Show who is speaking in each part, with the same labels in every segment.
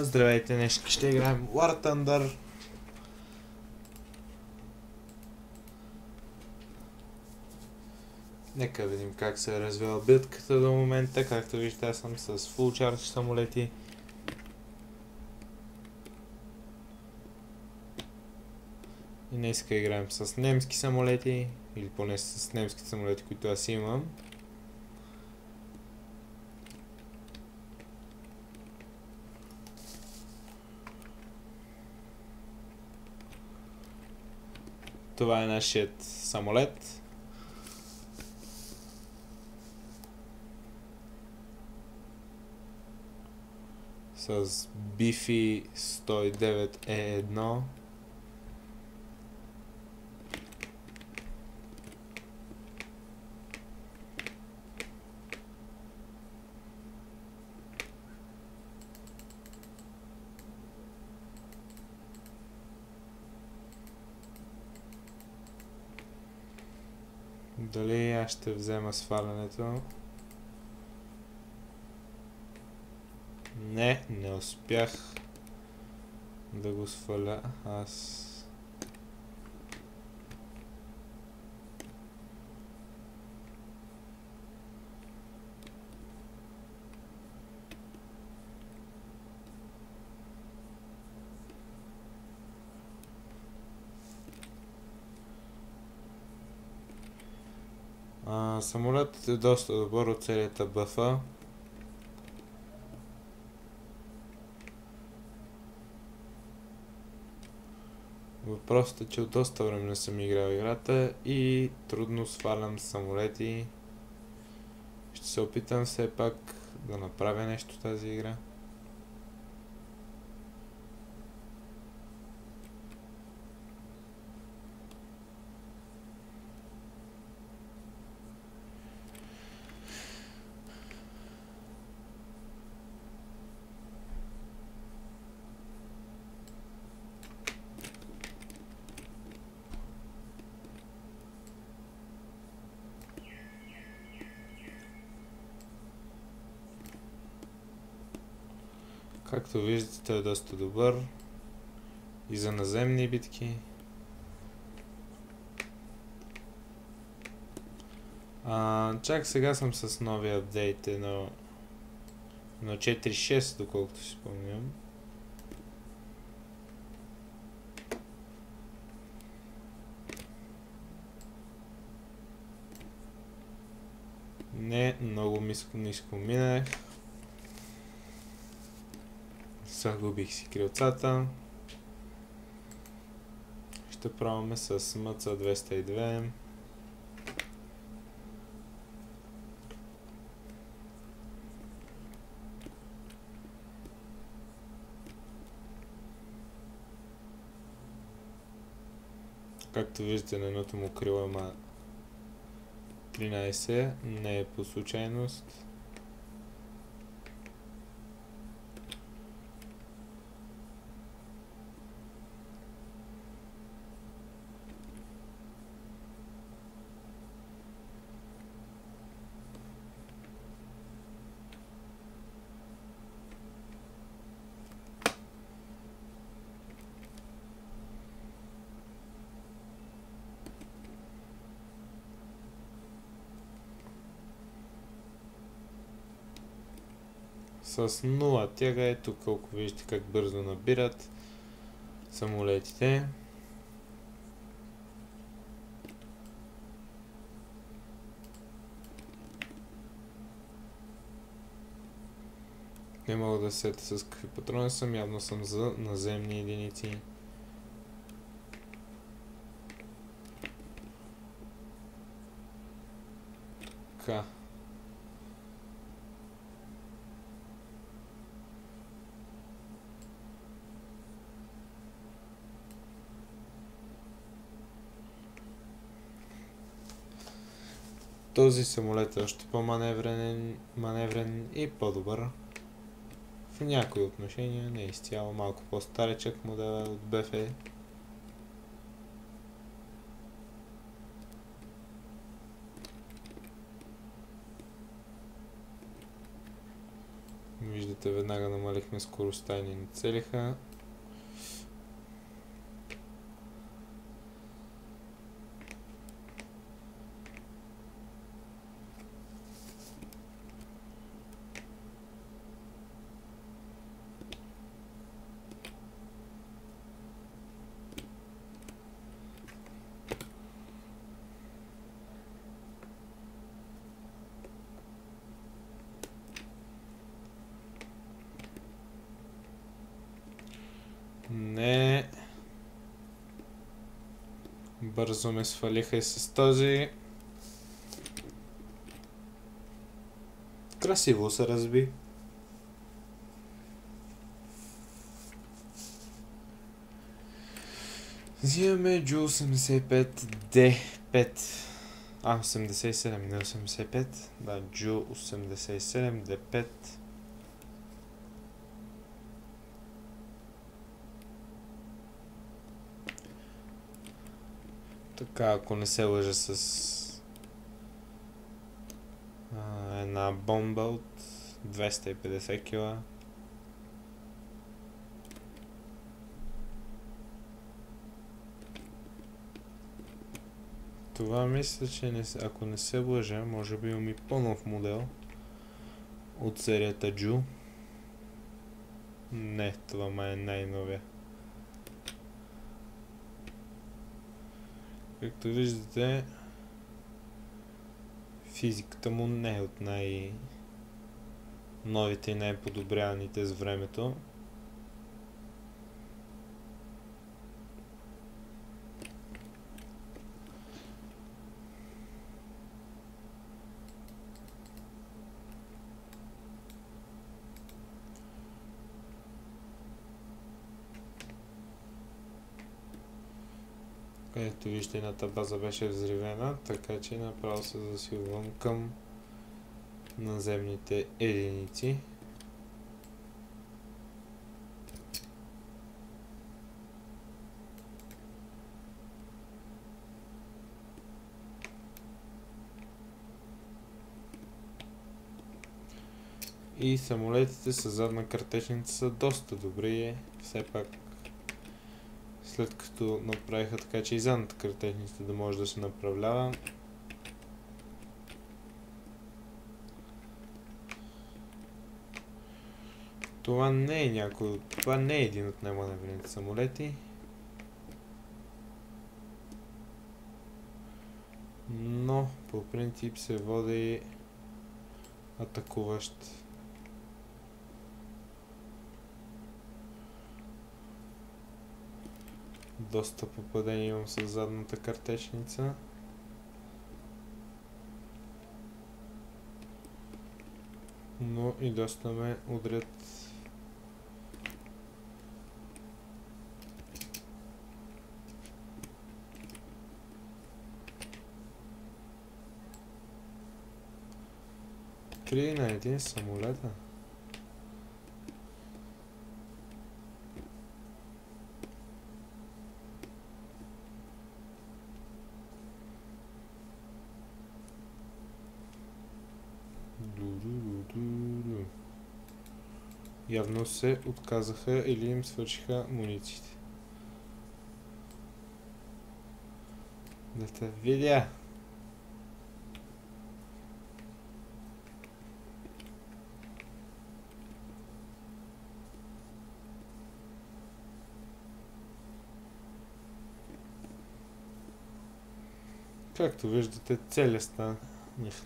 Speaker 1: Здравейте, днес ще играем War Thunder. Нека видим как се е развила битката до момента. Както виждате, аз съм с Full Charge самолети. И днеска играем с немски самолети, или поне с немските самолети, които аз имам. Това е нашият самолет. С Bifi 109E1. Дали аз ще взема свалянето? Не успях да го сваля аз. Самолетът е доста добър, оцелята бъфа. Въпросът е, че от доста време не съм играл играта и трудно свалям самолети. Ще се опитам все пак да направя нещо в тази игра. Както виждате, той е доста добър и за наземни битки. Чак сега съм с новия апдейт 1.4.6, доколкото си спомням. Не, много ниско минах. Загубих си крилцата. Ще пробваме с МЦ-202. Както виждате, на едното му крило има 13, не е по случайност. С 0 тяга, ето колко виждате как бързо набират самолетите. Не мога да сета с какви патрони съм, явно съм за наземни единици. Така. Този самолет е още по-маневрен и по-добър. В някои отношения, не изцяло, малко по-старечък модела от БФ. самолетите веднага намалихме скоростта и ни нацелиха. Не. Бързо ме свалиха и с този. Красиво се разби. Взимаме Ju 85D5. 87, не 85. Да, Ju 87D5. Така, ако не се лъжа, с една бомба от 250 кила. Това мисля, че ако не се лъжа, може би имам и по-нов модел от серията Ju. Не, това май е най-новия. Както виждате, физиката му не е от най-новите и най-подобряваните с времето. Ето вижте, едната база беше взривена, така че направо се засилвам към наземните единици. И самолетите с задна картечница са доста добри, все пак след като направиха така, че и задната картечница да може да се направлява. Това не е един от най-маневрените самолети. Но по принцип се води атакуващ. Доста попадения имам с задната картечница. Но и доста ме удрят. Три на един самолета. Явно се отказаха или им свършиха мунициите. Да те видя. Както виждате, целият станах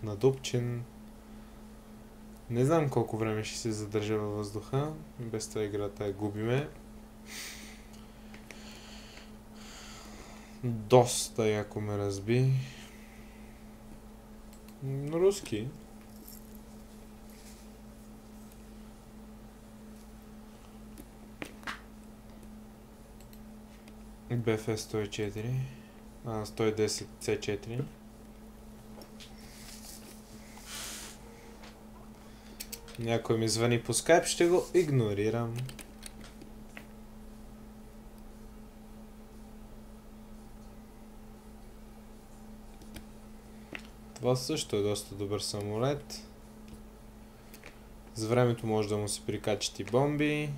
Speaker 1: надупчен. Не знам колко време ще се задържа във въздуха. Без това играта я губиме. Доста яко ме разби. Руски. БФ 104. 110 C4. Някой ми звъни по скайп, ще го игнорирам. Това също е доста добър самолет. С времето може да му се прикачат и бомби.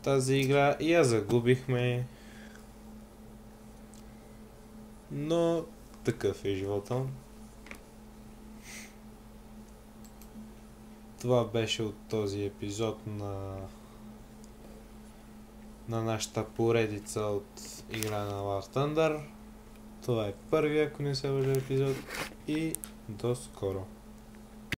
Speaker 1: Тази игра и я загубихме. Но такъв е живота. Това беше от този епизод на нашата поредица от игра на War Thunder. Това е първия, ако не се лъжа, епизод и до скоро.